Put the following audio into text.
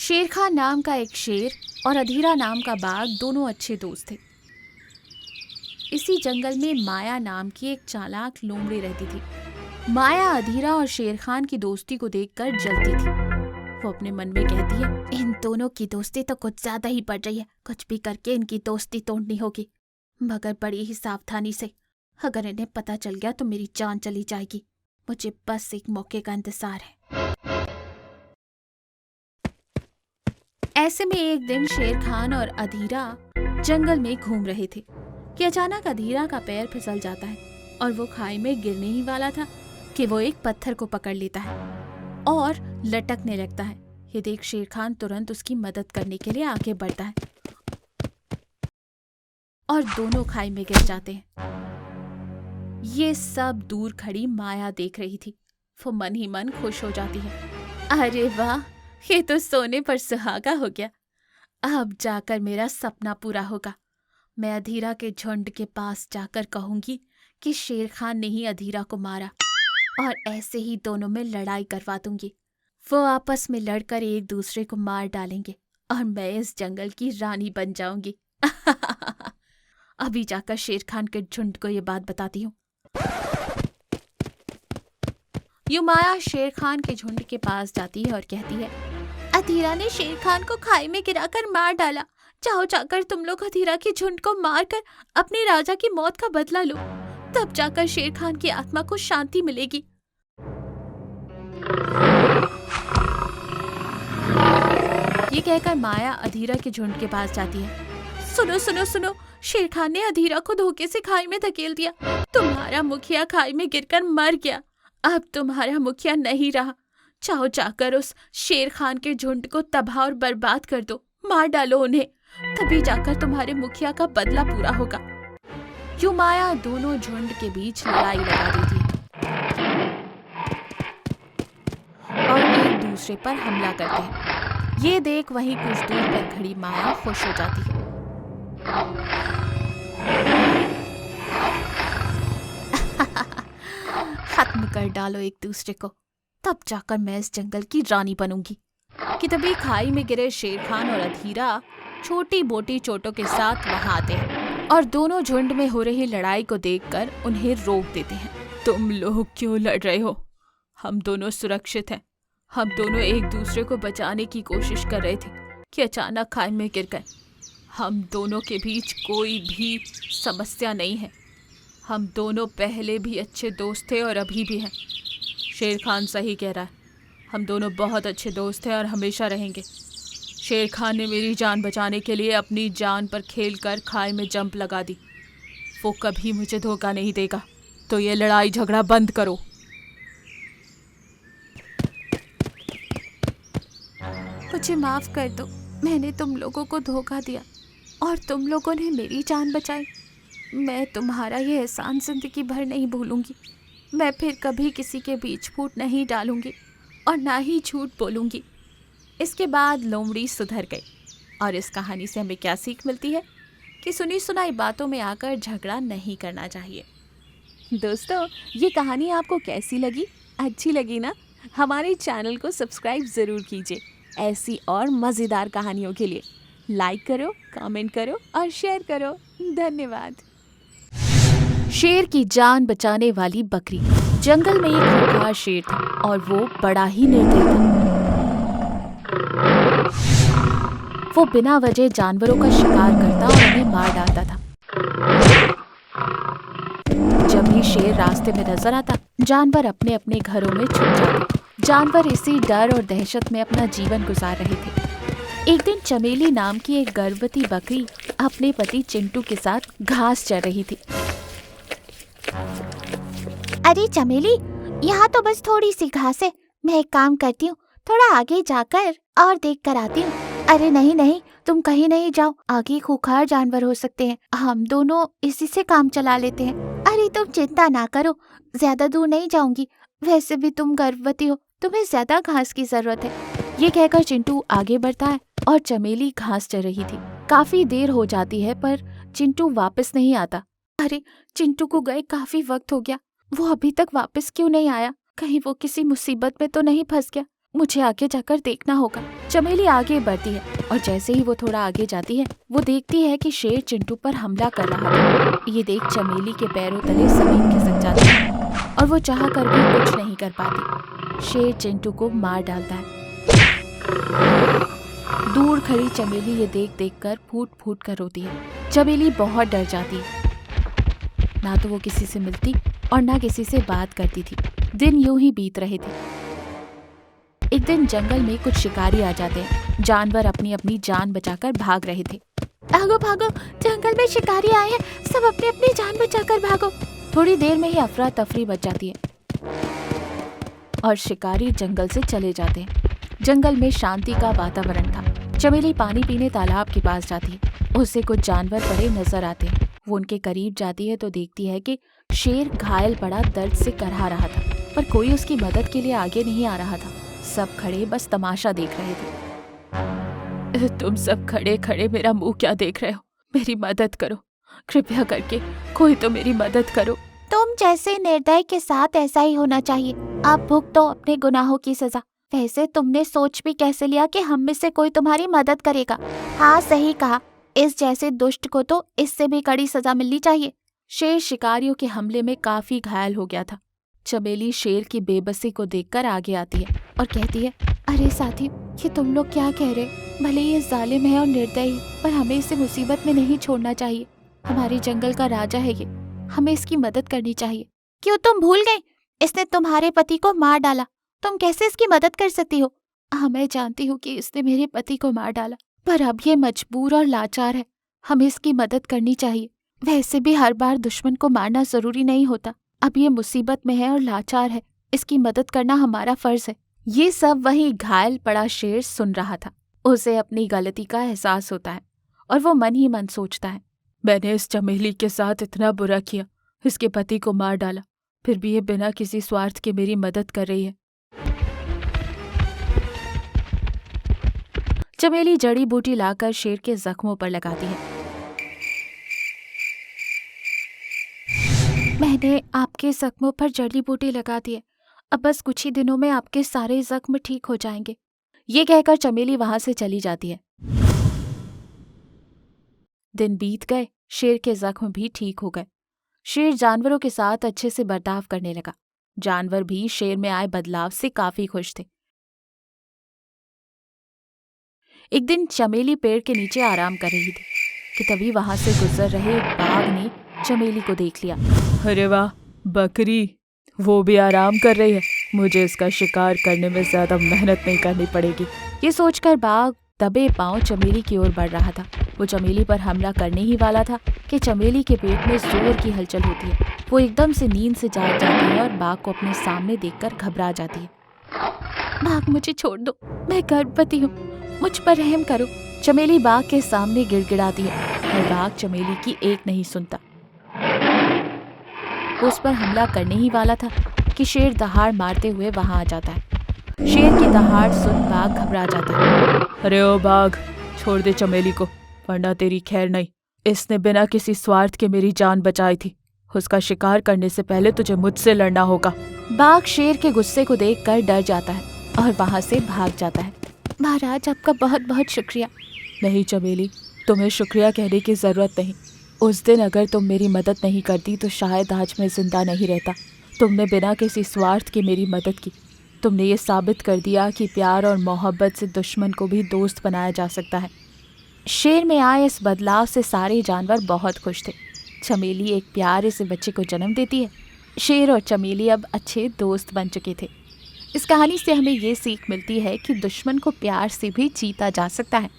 शेर खान नाम का एक शेर और अधीरा नाम का बाघ दोनों अच्छे दोस्त थे। इसी जंगल में माया नाम की एक चालाक लोमड़ी रहती थी। माया अधीरा और शेर खान की दोस्ती को देखकर जलती थी। वो अपने मन में कहती है, इन दोनों की दोस्ती तो कुछ ज्यादा ही बढ़ रही है, कुछ भी करके इनकी दोस्ती तोड़नी होगी, मगर बड़ी ही सावधानी से। अगर इन्हें पता चल गया तो मेरी जान चली जाएगी। मुझे बस एक मौके का इंतजार है। ऐसे में एक दिन शेर खान और अधीरा जंगल में घूम रहे थे कि अचानक अधीरा का पैर फिसल जाता है और वो खाई में गिरने ही वाला था कि वो एक पत्थर को पकड़ लेता है और लटकने लगता है। ये देख शेर खान तुरंत उसकी मदद करने के लिए आगे बढ़ता है और दोनों खाई में गिर जाते हैं। ये सब दूर खड़ी माया देख रही थी। वो मन ही मन खुश हो जाती है। अरे वाह, ये तो सोने पर सुहागा हो गया। अब जाकर मेरा सपना पूरा होगा। मैं अधीरा के झुंड के पास जाकर कहूंगी कि शेर खान ने ही अधीरा को मारा और ऐसे ही दोनों में लड़ाई करवा दूंगी। वो आपस में लड़कर एक दूसरे को मार डालेंगे और मैं इस जंगल की रानी बन जाऊंगी। अभी जाकर शेर खान के झुंड को ये बात बताती हूँ। यूं माया शेर खान के झुंड के पास जाती है और कहती है, अधीरा ने शेर खान को खाई में गिराकर मार डाला। जाओ जाकर तुम लोग अधीरा के झुंड को मारकर अपने राजा की मौत का बदला लो, तब जाकर शेर खान की आत्मा को शांति मिलेगी। ये कहकर माया अधीरा के झुंड के पास जाती है। सुनो सुनो सुनो, शेर खान ने अधीरा को धोखे से खाई में धकेल दिया। तुम्हारा मुखिया खाई में गिरकर मर गया। अब तुम्हारा मुखिया नहीं रहा। जाओ जाकर उस शेर खान के झुंड को तबाह और बर्बाद कर दो, मार डालो उन्हें, तभी जाकर तुम्हारे मुखिया का बदला पूरा होगा। यूं माया दोनों झुंड के बीच लड़ाई लगा देती है और एक दूसरे पर हमला करते हैं। ये देख वहीं कुछ दूर पर खड़ी माया खुश हो जाती है। खत्म कर डालो एक दूसरे को, तब जाकर मैं इस जंगल की रानी बनूंगी। कि तभी खाई में गिरे शेर खान और अधीरा छोटी मोटी चोटों के साथ वहां आते हैं और दोनों झुंड में हो रही लड़ाई को देखकर उन्हें रोक देते हैं। तुम लोग क्यों लड़ रहे हो? हम दोनों सुरक्षित हैं। हम दोनों एक दूसरे को बचाने की कोशिश कर रहे थे कि अचानक खाई में गिर गए। हम दोनों के बीच कोई भी समस्या नहीं है। हम दोनों पहले भी अच्छे दोस्त थे और अभी भी हैं। शेर खान सही कह रहा है, हम दोनों बहुत अच्छे दोस्त हैं और हमेशा रहेंगे। शेर खान ने मेरी जान बचाने के लिए अपनी जान पर खेलकर खाई में जंप लगा दी। वो कभी मुझे धोखा नहीं देगा, तो ये लड़ाई झगड़ा बंद करो। मुझे माफ कर दो, मैंने तुम लोगों को धोखा दिया और तुम लोगों ने मेरी जान बचाई। मैं तुम्हारा ये एहसान जिंदगी भर नहीं भूलूंगी। मैं फिर कभी किसी के बीच फूट नहीं डालूंगी और ना ही झूठ बोलूंगी। इसके बाद लोमड़ी सुधर गई। और इस कहानी से हमें क्या सीख मिलती है कि सुनी सुनाई बातों में आकर झगड़ा नहीं करना चाहिए। दोस्तों, ये कहानी आपको कैसी लगी? अच्छी लगी ना? हमारे चैनल को सब्सक्राइब ज़रूर कीजिए ऐसी और मज़ेदार कहानियों के लिए। लाइक करो, कमेंट करो और शेयर करो। धन्यवाद। शेर की जान बचाने वाली बकरी। जंगल में एक खूंखार शेर था और वो बड़ा ही निर्दयी था। वो बिना वजह जानवरों का शिकार करता और उन्हें मार डालता था। जब भी शेर रास्ते में नजर आता, जानवर अपने अपने घरों में छुप जाते। जानवर इसी डर और दहशत में अपना जीवन गुजार रहे थे। एक दिन चमेली नाम की एक गर्भवती बकरी अपने पति चिंटू के साथ घास चर रही थी। अरे चमेली, यहाँ तो बस थोड़ी सी घास है। मैं एक काम करती हूँ, थोड़ा आगे जाकर और देख कर आती हूँ। अरे नहीं नहीं, तुम कहीं नहीं जाओ, आगे खूंखार जानवर हो सकते हैं। हम दोनों इसी से काम चला लेते हैं। अरे तुम चिंता ना करो, ज्यादा दूर नहीं जाऊंगी। वैसे भी तुम गर्भवती हो, तुम्हें ज्यादा घास की जरूरत है। ये कहकर चिंटू आगे बढ़ता है और चमेली घास चर रही थी। काफी देर हो जाती है पर चिंटू वापस नहीं आता। अरे चिंटू को गए काफी वक्त हो गया, वो अभी तक वापस क्यों नहीं आया? कहीं वो किसी मुसीबत में तो नहीं फंस गया? मुझे आगे जाकर देखना होगा। चमेली आगे बढ़ती है और जैसे ही वो थोड़ा आगे जाती है वो देखती है कि शेर चिंटू पर हमला कर रहा था। ये देख चमेली के पैरों तले जमीन खिसक जाती है और वो चाह कर भी कुछ नहीं कर पाती। शेर चिंटू को मार डालता है। दूर खड़ी चमेली ये देख कर फूट फूट कर रोती है। चमेली बहुत डर जाती है। ना तो वो किसी से मिलती और ना किसी से बात करती थी। दिन यूं ही बीत रहे थे। एक दिन जंगल में कुछ शिकारी आ जाते हैं। जानवर अपनी अपनी जान बचाकर भाग रहे थे। भागो भागो, जंगल में शिकारी आए हैं, सब अपनी अपनी जान बचाकर भागो। थोड़ी देर में ही अफरा तफरी मच जाती है और शिकारी जंगल से चले जाते हैं। जंगल में शांति का वातावरण था। चमेली पानी पीने तालाब के पास जाती है। उससे कुछ जानवर बड़े नजर आते हैं। वो उनके करीब जाती है तो देखती है कि शेर घायल पड़ा दर्द से करहा रहा था, पर कोई उसकी मदद के लिए आगे नहीं आ रहा था। सब खड़े बस तमाशा देख रहे थे। तुम सब खड़े खड़े मेरा मुंह क्या देख रहे हो? मेरी मदद करो, कृपया करके कोई तो मेरी मदद करो। तुम जैसे निर्दय के साथ ऐसा ही होना चाहिए। आप भुगतो अपने गुनाहों की सजा। वैसे तुमने सोच भी कैसे लिया कि हम में से कोई तुम्हारी मदद करेगा? हाँ, सही कहा। इस जैसे दुष्ट को तो इससे भी कड़ी सजा मिलनी चाहिए। शेर शिकारियों के हमले में काफी घायल हो गया था। चमेली शेर की बेबसी को देखकर आगे आती है और कहती है, अरे साथी, ये तुम लोग क्या कह रहे? भले ये जालिम है और निर्दयी है, पर हमें इसे मुसीबत में नहीं छोड़ना चाहिए। हमारे जंगल का राजा है ये, हमें इसकी मदद करनी चाहिए। क्यों तुम भूल गई? इसने तुम्हारे पति को मार डाला। तुम कैसे इसकी मदद कर सकती हो? हाँ, मैं जानती हूँ कि इसने मेरे पति को मार डाला, पर अब ये मजबूर और लाचार है। हमें इसकी मदद करनी चाहिए। वैसे भी हर बार दुश्मन को मारना जरूरी नहीं होता। अब ये मुसीबत में है और लाचार है, इसकी मदद करना हमारा फर्ज है। ये सब वही घायल पड़ा शेर सुन रहा था। उसे अपनी गलती का एहसास होता है और वो मन ही मन सोचता है, मैंने इस चमेली के साथ इतना बुरा किया, इसके पति को मार डाला, फिर भी ये बिना किसी स्वार्थ के मेरी मदद कर रही है। चमेली जड़ी बूटी लाकर शेर के जख्मों पर लगाती है। मैंने आपके जख्मों पर जड़ी बूटी लगा दी है। अब बस कुछ ही दिनों में आपके सारे जख्म ठीक हो जाएंगे। ये कहकर चमेली वहां से चली जाती है। दिन बीत गए, शेर के जख्म भी ठीक हो गए। शेर जानवरों के साथ अच्छे से बर्ताव करने लगा। जानवर भी शेर में आए बदलाव से काफी खुश थे। एक दिन चमेली पेड़ के नीचे आराम कर रही थी कि तभी वहां से गुजर रहे एक बाघ ने चमेली को देख लिया। अरे वाह, बकरी, वो भी आराम कर रही है। मुझे इसका शिकार करने में ज्यादा मेहनत नहीं करनी पड़ेगी। ये सोचकर बाघ दबे पांव चमेली की ओर बढ़ रहा था। वो चमेली पर हमला करने ही वाला था कि चमेली के पेट में जोर की हलचल होती है। वो एकदम से नींद से जाग जाती है और बाघ को अपने सामने देखकर घबरा जाती है। बाघ, मुझे छोड़ दो, मैं गर्भवती हूँ, मुझ पर रहम करो। चमेली बाघ के सामने गिड़गिड़ाती है और बाघ चमेली की एक नहीं सुनता। उस पर हमला करने ही वाला था कि शेर दहाड़ मारते हुए वहां आ जाता है। शेर की दहाड़ सुन बाघ घबरा जाता है। अरे ओ बाघ, छोड़ दे चमेली को, वरना तेरी खैर नहीं। इसने बिना किसी स्वार्थ के मेरी जान बचाई थी। उसका शिकार करने से पहले तुझे मुझसे लड़ना होगा। बाघ शेर के गुस्से को देखकर डर जाता है और वहां से भाग जाता है। महाराज, आपका बहुत बहुत शुक्रिया। नहीं चमेली, तुम्हें शुक्रिया कहने की जरूरत नहीं। उस दिन अगर तुम मेरी मदद नहीं करती तो शायद आज मैं जिंदा नहीं रहता। तुमने बिना किसी स्वार्थ के मेरी मदद की। तुमने ये साबित कर दिया कि प्यार और मोहब्बत से दुश्मन को भी दोस्त बनाया जा सकता है। शेर में आए इस बदलाव से सारे जानवर बहुत खुश थे। चमेली एक प्यारे से बच्चे को जन्म देती है। शेर और चमेली अब अच्छे दोस्त बन चुके थे। इस कहानी से हमें ये सीख मिलती है कि दुश्मन को प्यार से भी जीता जा सकता है।